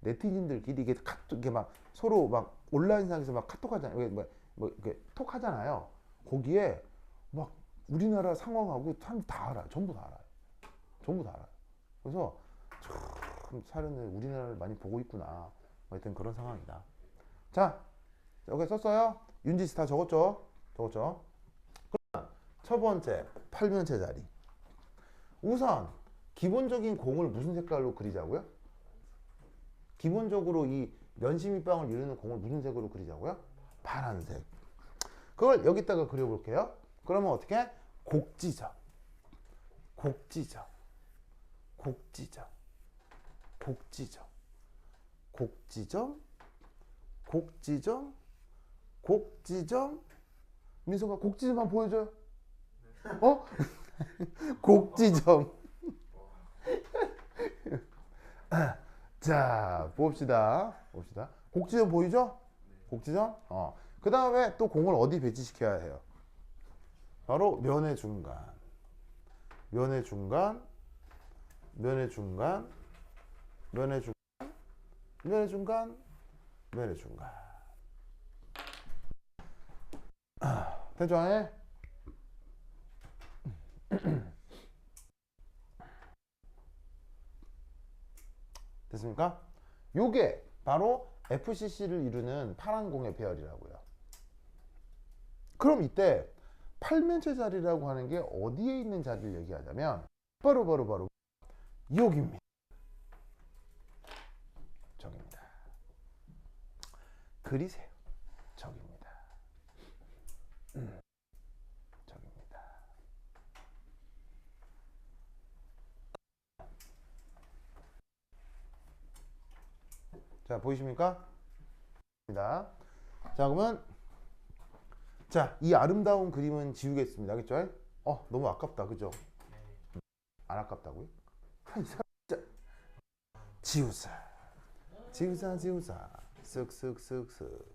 이게 이게 막 서로 막 온라인상에서 막 카톡 하잖아요. 이렇게 톡 하잖아요. 거기에 막 우리나라 상황하고 사람 다 알아요. 전부 다 알아요. 그래서 참 사람들 우리나라를 많이 보고 있구나. 하여튼 그런 상황이다. 자, 여기 썼어요. 윤지 씨 다 적었죠? 그럼 첫 번째 8면체 자리. 우선 기본적인 공을 무슨 색깔로 그리자고요? 기본적으로 이 면심이빵을 이루는 공을 무슨 색으로 그리자고요? 파란색. 그걸 여기다가 그려볼게요. 그러면 어떻게? 곡지점, 민서가 곡지점만 보여줘요. 곡지점. 자, 봅시다. 곡지점 보이죠? 곡지점? 그 다음에 또 공을 어디 배치시켜야 해요? 바로 면의 중간. 됐죠? 됐습니까? 요게 바로 FCC를 이루는 파란 공의 배열이라고요. 그럼 이때 8면체 자리라고 하는 게 어디에 있는 자리를 얘기하자면 바로 여기입니다. 저기입니다. 그리세요. 저기입니다. 저기입니다. 자, 보이십니까? 자, 그러면 이 아름다운 그림은 지우겠습니다. 알겠죠? 너무 아깝다. 그죠? 안 아깝다고요? 이 사람 진짜 지우사 쓱쓱쓱쓱.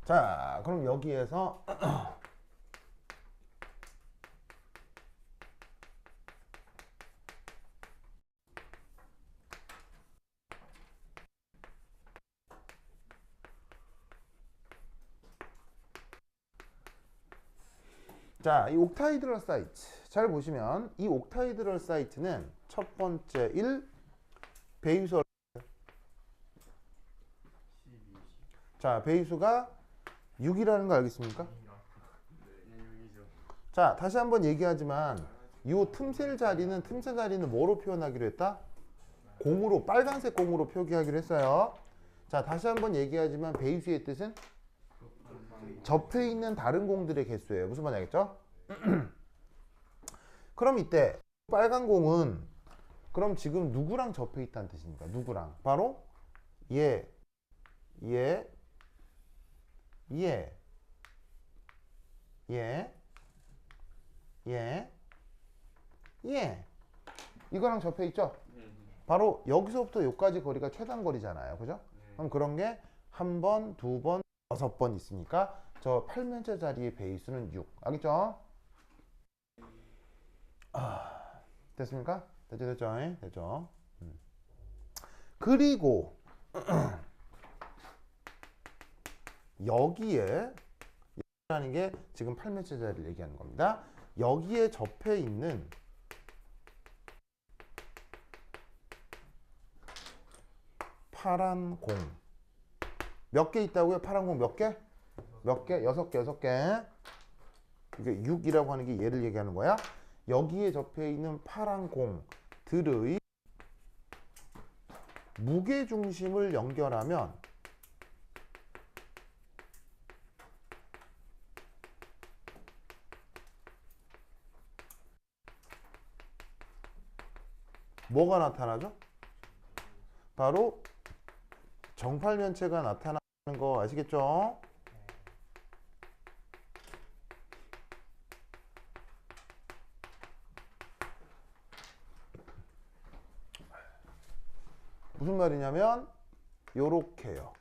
자, 그럼 여기에서 자, 이 옥타이드럴 사이트 잘 보시면 이 옥타이드럴 사이트는 첫 번째 1 배유수. 자, 배유수가 6이라는 거 알겠습니까? 자, 다시 한번 얘기하지만 이 틈새 자리는 뭐로 표현하기로 했다? 공으로, 빨간색 공으로 표기하기로 했어요. 자, 다시 한번 얘기하지만 배수의 뜻은 접해 있는 다른 공들의 개수예요. 무슨 말인지 알겠죠? 그럼 이때 빨간 공은 그럼 지금 누구랑 접해 있다는 뜻입니까? 누구랑? 바로 얘, 얘, 얘, 얘, 얘, 얘. 이거랑 접해 있죠? 바로 여기서부터 여기까지 거리가 최단 거리잖아요. 그죠? 그럼 그런 게 한 번, 두 번, 6번 있으니까 저 팔면체 자리의 배수는 6. 알겠죠? 됐습니까? 됐죠? 됐죠? 그리고 여기에 라는 게 지금 팔면체 자리를 얘기하는 겁니다. 여기에 접해 있는 파란 공 몇 개 있다고요? 파란 공 몇 개? 몇 개? 6개. 이게 6이라고 하는 게 얘를 얘기하는 거야. 여기에 접해 있는 파란 공들의 무게 중심을 연결하면 뭐가 나타나죠? 바로 정팔면체가 나타나는 거 아시겠죠? 무슨 말이냐면 요렇게요.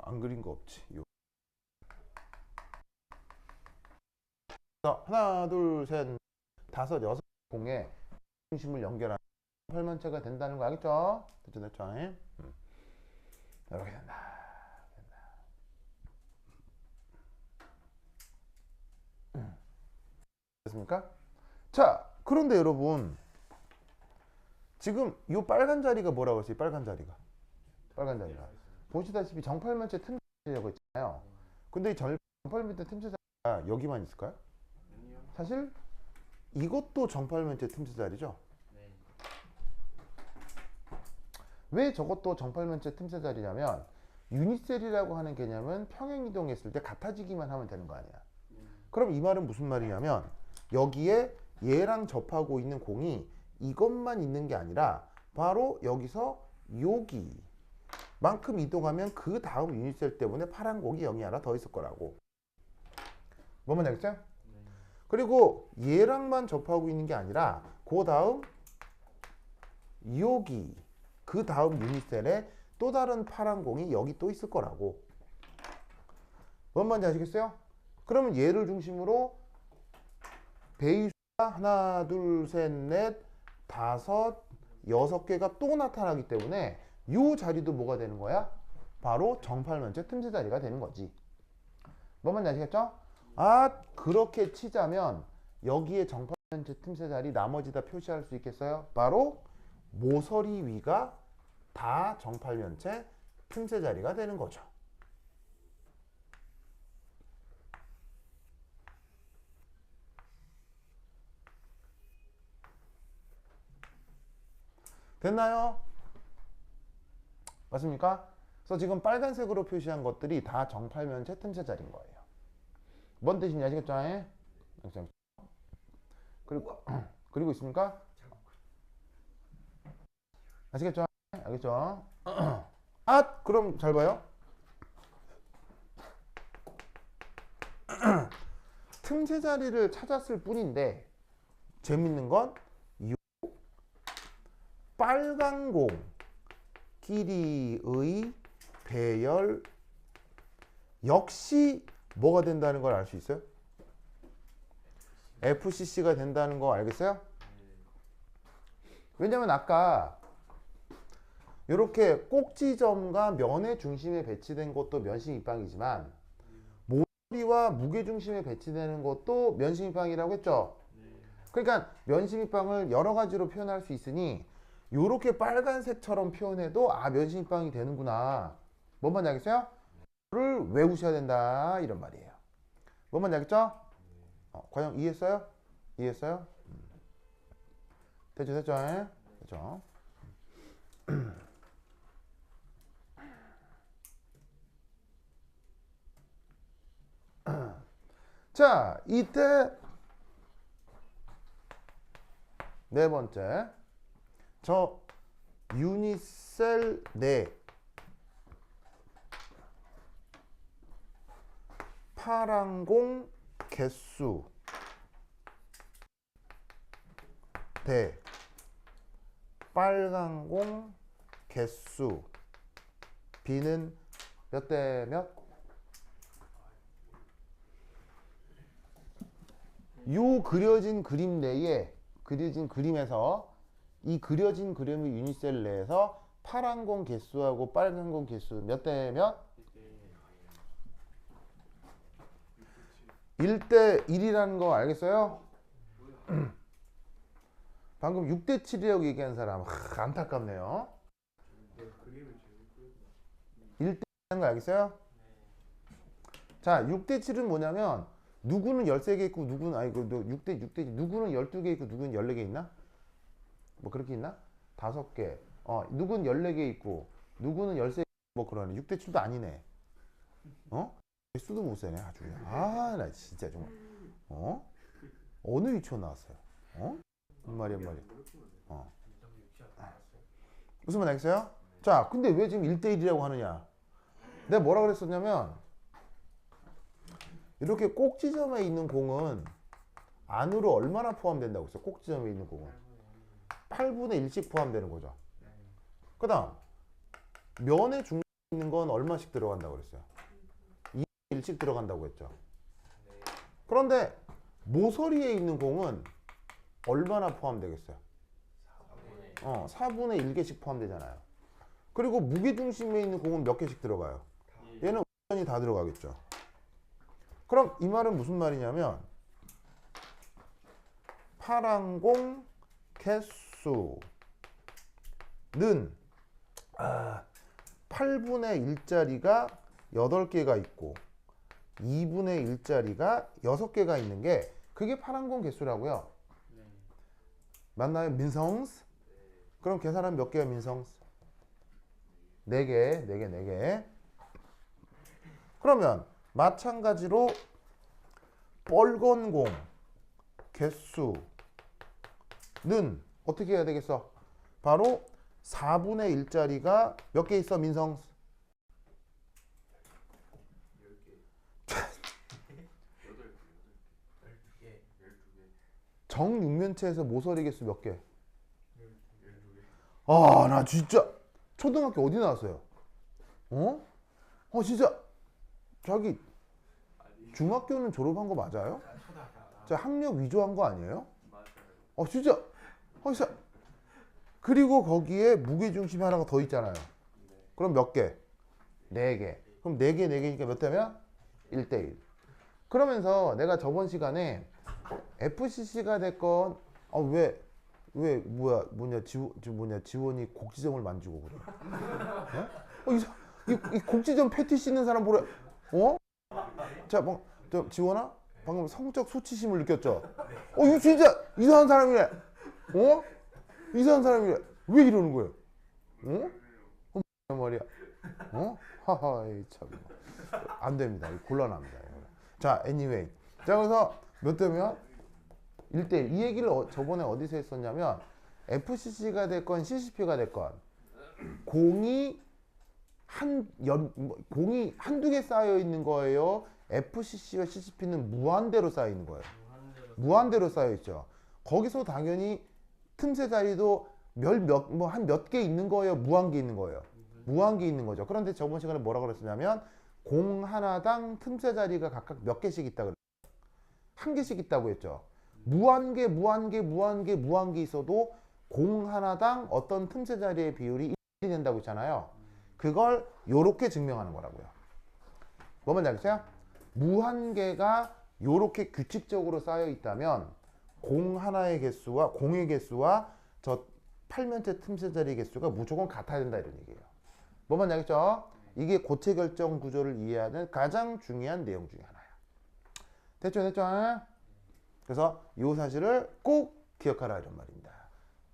안 그린 거 없지. 하나, 둘, 셋, 다섯, 6공의 중심을 연결하는 팔면체가 된다는 거 알겠죠? 됐죠? 이렇게 된다. 됐습니까? 자, 그런데 여러분 지금 이 빨간 자리가 뭐라고 했어요? 빨간 자리가 보시다시피 정팔면체 틈새라고 있잖아요. 근데 이 정팔면체 틈새 자리가 여기만 있을까요? 사실 이것도 정팔면체 틈새 자리죠. 왜 저것도 정팔면체 틈새 자리냐면 유니셀이라고 하는 개념은 평행 이동했을 때 같아지기만 하면 되는 거 아니야. 그럼 이 말은 무슨 말이냐면 여기에 얘랑 접하고 있는 공이 이것만 있는 게 아니라 바로 여기서 여기만큼 이동하면 그 다음 유니셀 때문에 파란 공이 여기 하나 더 있을 거라고. 뭐만 알겠죠? 그리고 얘랑만 접하고 있는 게 아니라 그 다음 여기 그 다음 유니셀에 또 다른 파란 공이 여기 또 있을 거라고. 뭔 말인지 아시겠어요? 그러면 얘를 중심으로 배수가 하나, 둘, 셋, 넷, 다섯, 6개가 또 나타나기 때문에 이 자리도 뭐가 되는 거야? 바로 정팔면체 틈새 자리가 되는 거지. 뭔 말인지 아시겠죠? 그렇게 치자면 여기에 정팔면체 틈새 자리 나머지 다 표시할 수 있겠어요? 바로 모서리 위가 다 정팔면체 틈새 자리가 되는 거죠. 됐나요? 맞습니까? 그래서 지금 빨간색으로 표시한 것들이 다 정팔면체 틈새 자리인 거예요. 뭔 뜻인지 아시겠죠? 그리고 있습니까? 아시겠죠? 알겠죠? 그럼 잘 봐요. 틈새 자리를 찾았을 뿐인데 재밌는 건 이 빨간 공끼리의 배열 역시 뭐가 된다는 걸 알 수 있어요? FCC가 된다는 거 알겠어요? 왜냐면 아까 이렇게 꼭지점과 면의 중심에 배치된 것도 면심입방이지만 모서리와 무게중심에 배치되는 것도 면심입방이라고 했죠. 그러니까 면심입방을 여러 가지로 표현할 수 있으니 이렇게 빨간색처럼 표현해도 아 면심입방이 되는구나. 뭔 말인지 알겠어요? 를 외우셔야 된다 이런 말이에요. 뭔 말인지 알겠죠? 과연 이해했어요? 이해했어요? 됐죠 됐죠? 됐죠? 자, 이때 네 번째 저 유니셀 내 파란공 개수 대 빨간공 개수 B는 몇 대 몇? 요 그려진 그림 내에 그려진 그림에서 이 그려진 그림의 유니셀 내에서 파란 공 개수하고 빨간 공 개수 몇 대 몇? 1대 1이라는 거 알겠어요? 방금 6대 7이라고 얘기한 사람 안타깝네요. 1대 1이라는 거 알겠어요? 자, 6대 7은 뭐냐면 누구는 13개 있고 누구는 아니 그 6대 누구는 12개 있고 누구는 14개 있나? 뭐 그렇게 있나? 5개. 누구는 14개 있고 누구는 13개 뭐 그러네. 6대 7도 아니네. 수도 못 세네 아주. 아, 나 진짜 정말. 어느 유치원 나왔어요? 말이야. 무슨 말 알겠어요? 자, 근데 왜 지금 1대 1이라고 하느냐? 내가 뭐라 그랬었냐면 이렇게 꼭지점에 있는 공은 안으로 얼마나 포함된다고 했어? 꼭지점에 있는 공은 8분의 1씩 포함되는 거죠. 그 다음 면의 중간에 있는 건 얼마씩 들어간다고 그랬어요? 2분의 1씩 들어간다고 했죠. 그런데 모서리에 있는 공은 얼마나 포함되겠어요? 4분의 1개씩 포함되잖아요. 그리고 무게중심에 있는 공은 몇 개씩 들어가요? 얘는 완전히 다 들어가겠죠. 그럼 이 말은 무슨 말이냐면 파란 공 개수는 8분의 1짜리가 8개가 있고 2분의 1짜리가 6개가 있는 게 그게 파란 공 개수라고요. 맞나요? 민성스? 그럼 계산하면 몇 개야 민성스? 4개, 4개, 4개. 그러면 마찬가지로 빨간 공 개수는 어떻게 해야 되겠어? 바로 4분의 1짜리가 몇 개 있어 민성? 12개. 정육면체에서 모서리 개수 몇 개? 아, 나 진짜 초등학교 어디 나왔어요? 진짜 자기 중학교는 졸업한 거 맞아요? 자, 학력 위조한 거 아니에요? 진짜. 진짜. 그리고 거기에 무게중심이 하나가 더 있잖아요. 그럼 몇 개? 4개. 그럼 4개, 4개니까 몇 대면? 1대1. 그러면서 내가 저번 시간에 FCC가 됐건 지원이 곡지점을 만지고 그래. 이 곡지점 패티 씻는 사람 보래. 자, 지원아? 방금 성적 수치심을 느꼈죠? 이거 진짜 이상한 사람이래. 이상한 사람이래. 왜 이러는 거예요? 말이야. 하하, 참. 안 됩니다. 곤란합니다. 자, anyway. 자, 그래서 몇 대면? 1대1. 이 얘기를 저번에 어디서 했었냐면, FCC가 됐건 CCP가 됐건, 공이 한두 개 쌓여 있는 거예요. FCC와 CCP는 무한대로 쌓여 있는 거예요. 무한대로 쌓여 있죠. 거기서 당연히 틈새 자리도 한 몇 개 있는 거예요. 무한개 있는 거예요. 무한개 있는 거죠. 그런데 저번 시간에 뭐라고 그랬었냐면 공 하나당 틈새 자리가 각각 몇 개씩 있다 그랬어요. 한 개씩 있다고 했죠. 무한개 있어도 공 하나당 어떤 틈새 자리의 비율이 1이 된다고 했잖아요. 그걸 요렇게 증명하는 거라고요. 뭐만 알겠어요? 무한개가 요렇게 규칙적으로 쌓여 있다면 공 하나의 개수와 공의 개수와 저 팔면체 틈새 자리의 개수가 무조건 같아야 된다 이런 얘기예요. 뭐만 알겠죠? 이게 고체 결정 구조를 이해하는 가장 중요한 내용 중에 하나야. 됐죠? 됐죠? 그래서 이 사실을 꼭 기억하라 이런 말입니다.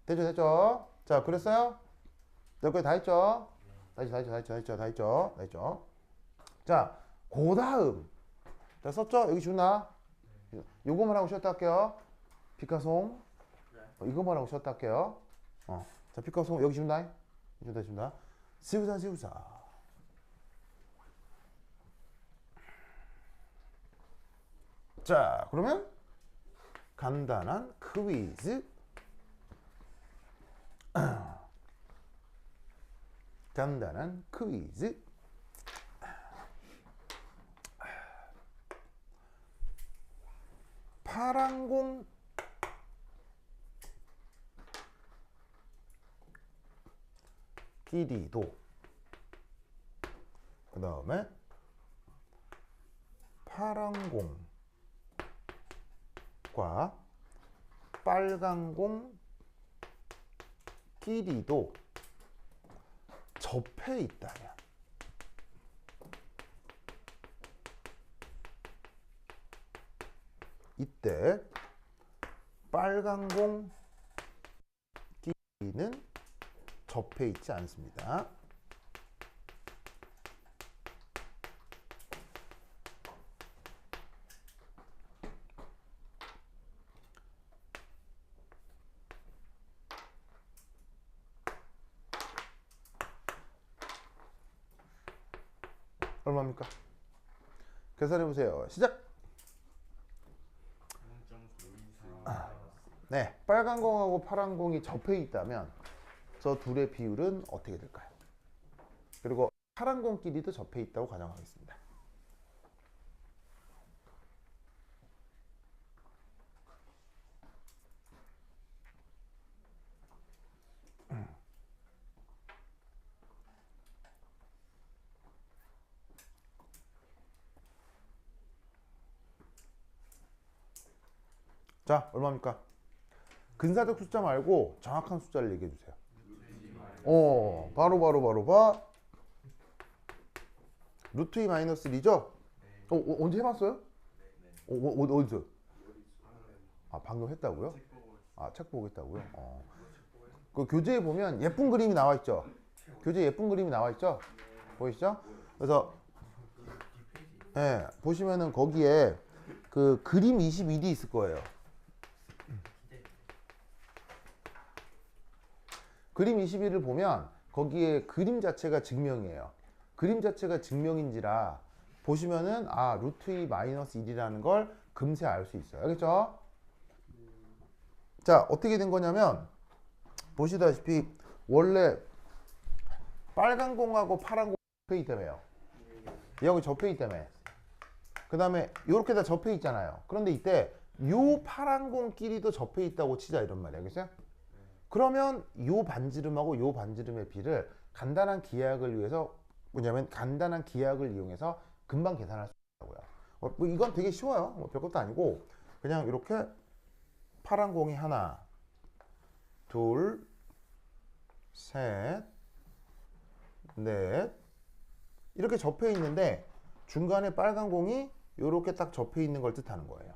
됐죠? 됐죠? 자, 그랬어요? 여기까지 다 했죠? 다 했죠? 자, 그 다음. 자, 썼죠? 여기 주나? 요거만 하고 쉬었다 할게요. 피카송. 이거만 하고 쉬었다 할게요. 자, 피카송 여기 준다. 준다. 시우사. 자, 그러면 간단한 퀴즈. 간단한 퀴즈. 파란 공 길이도 그 다음에 파란 공과 빨간 공 길이도 접해 있다면 이때 빨간 공 길이는 접해 있지 않습니다. 얼마입니까? 계산해 보세요. 시작. 네, 빨간 공하고 파란 공이 접해 있다면 저 둘의 비율은 어떻게 될까요? 그리고 파란 공끼리도 접해 있다고 가정하겠습니다. 자, 얼마입니까? 근사적 숫자 말고 정확한 숫자를 얘기해 주세요. 바로 봐. 루트 2 마이너스 1이죠? 언제 해봤어요? 어디서? 아, 방금 했다고요? 아, 책 보고 했다고요? 그 교재에 보면 예쁜 그림이 나와 있죠? 교재에 예쁜 그림이 나와 있죠? 보이시죠? 그래서 예, 보시면은 거기에 그 그림 21이 있을 거예요. 그림 21을 보면 거기에 그림 자체가 증명이에요. 그림 자체가 증명인지라 보시면은 아, 루트 2 마이너스 1이라는 걸 금세 알 수 있어요. 알겠죠? 자, 어떻게 된 거냐면 보시다시피 원래 빨간 공하고 파란 공 접해 있다며요. 여기 접해 있다며. 그 다음에 이렇게 다 접해 있잖아요. 그런데 이때 요 파란 공끼리도 접해 있다고 치자 이런 말이야. 알겠어요? 그러면 요 반지름하고 요 반지름의 비를 간단한 기하학을 위해서 뭐냐면 간단한 기하학을 이용해서 금방 계산할 수 있다고요. 뭐 이건 되게 쉬워요. 뭐 별것도 아니고 그냥 이렇게 파란 공이 하나, 둘, 셋, 넷 이렇게 접해 있는데 중간에 빨간 공이 이렇게 딱 접해 있는 걸 뜻하는 거예요.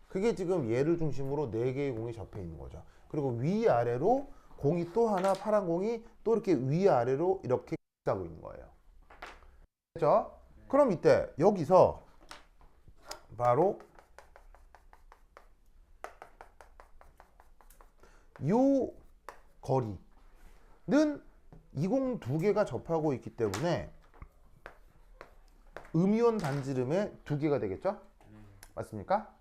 그게 지금 얘를 중심으로 4개의 공이 접해 있는 거죠. 그리고 위아래로 공이 또 하나 파란 공이 또 이렇게 위아래로 이렇게 가고 있는 거예요. 됐죠? 그럼 이때 여기서 바로 요 거리는 이 공 두 개가 접하고 있기 때문에 음이온 반지름의 두 개가 되겠죠? 맞습니까?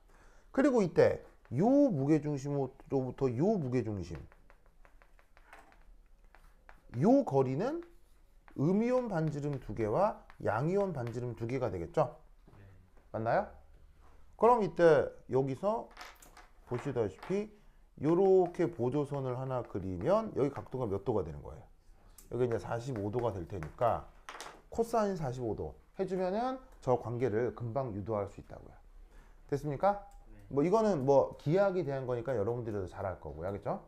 그리고 이때 요 무게중심으로부터 요 무게중심 요 거리는 음이온 반지름 두 개와 양이온 반지름 두 개가 되겠죠? 맞나요? 그럼 이때 여기서 보시다시피 요렇게 보조선을 하나 그리면 여기 각도가 몇 도가 되는 거예요? 여기 이제 45도가 될 테니까 코사인 45도 해주면은 저 관계를 금방 유도할 수 있다고요. 됐습니까? 뭐 이거는 뭐 기하학에 대한 거니까 여러분들이 더 잘 알 거고요. 알겠죠?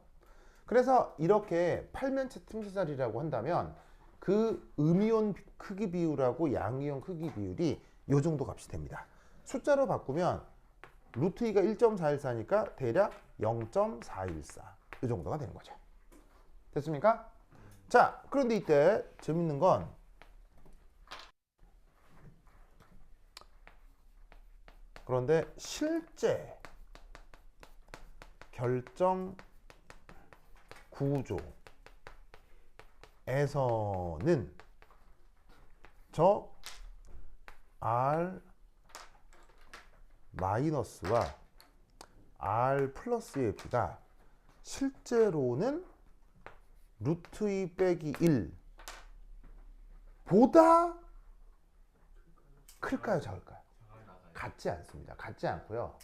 그래서 이렇게 팔면체 틈새자리라고 한다면 그 음이온 크기 비율하고 양이온 크기 비율이 요 정도 값이 됩니다. 숫자로 바꾸면 루트 2가 1.414니까 대략 0.414 이 정도가 되는 거죠. 됐습니까? 자, 그런데 이때 재밌는 건 그런데 실제 결정 구조에서는 저 R 마이너스와 R 플러스의 비가 실제로는 루트 2 빼기 1 보다 클까요, 작을까요? 같지 않습니다. 같지 않고요.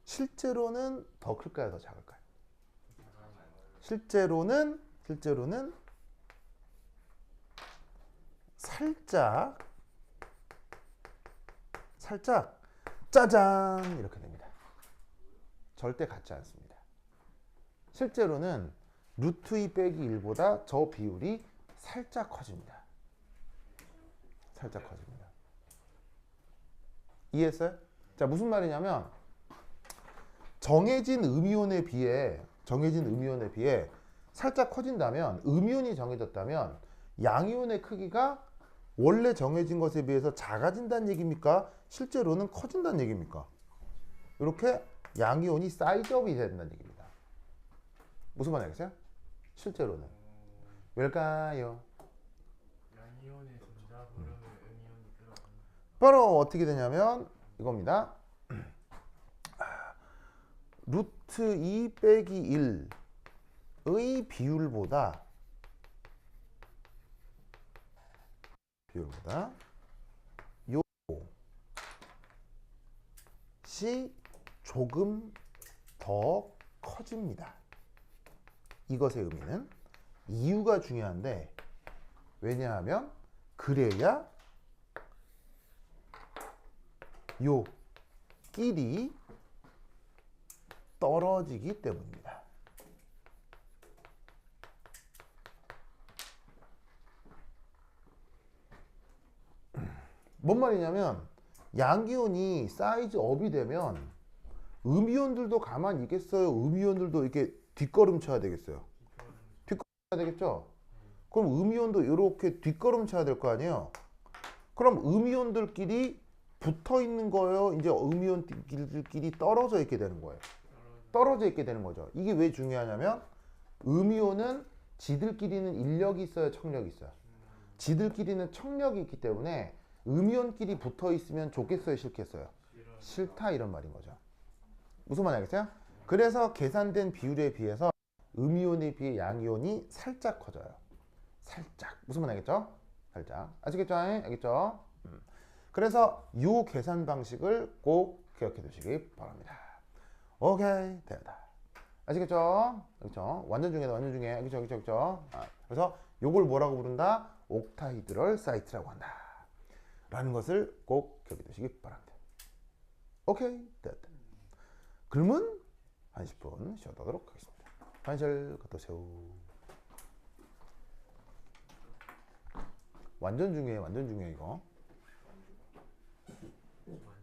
실제로는 더 클까요, 더 작을까요? 실제로는 살짝 짜잔 이렇게 됩니다. 절대 같지 않습니다. 실제로는 루트 2 빼기 1보다 저 비율이 살짝 커집니다. 살짝 커집니다. 이해했어요? 자, 무슨 말이냐면 정해진 음이온에 비해 살짝 커진다면 음이온이 정해졌다면 양이온의 크기가 원래 정해진 것에 비해서 작아진다는 얘기입니까? 실제로는 커진다는 얘기입니까? 이렇게 양이온이 사이즈업이 된다는 얘기입니다. 무슨 말인지 알겠어요? 실제로는 왜일까요?
양이온의 전자부름을 음이온이 끌어가는.
바로 어떻게 되냐면 이겁니다. 루트 2 빼기 1의 비율보다 요것이 조금 더 커집니다. 이것의 의미는 이유가 중요한데 왜냐하면 그래야 요 끼리 떨어지기 때문입니다. 뭔 말이냐면 양이온이 사이즈 업이 되면 음이온들도 가만히 있겠어요? 음이온들도 이렇게 뒷걸음 쳐야 되겠어요? 뒷걸음 쳐야 되겠죠? 그럼 음이온도 이렇게 뒷걸음 쳐야 될 거 아니에요? 그럼 음이온들끼리 붙어 있는 거예요? 이제 음이온들끼리 떨어져 있게 되는 거예요? 떨어져 있게 되는 거죠. 이게 왜 중요하냐면 음이온은 지들끼리는 인력이 있어요? 청력이 있어요? 지들끼리는 청력이 있기 때문에 음이온끼리 붙어 있으면 좋겠어요? 싫겠어요? 싫다 이런 말인 거죠. 무슨 말인지 알겠어요? 그래서 계산된 비율에 비해서 음이온에 비해 양이온이 살짝 커져요. 살짝. 무슨 말인지 알겠죠? 살짝. 아시겠죠? 알겠죠? 그래서 이 계산 방식을 꼭 기억해 두시기 바랍니다. 오케이, 됐다. 아시겠죠? 그렇죠? 완전 중에 그렇죠, 그렇죠, 그렇죠. 그래서 요걸 뭐라고 부른다? 옥타이드럴 사이트라고 한다. 라는 것을 꼭 기억해 두시기 바랍니다. 오케이, 됐다. 그러면 한 10분 쉬어가도록 하겠습니다. 반실 갖다 오세요. 완전 중요해 이거.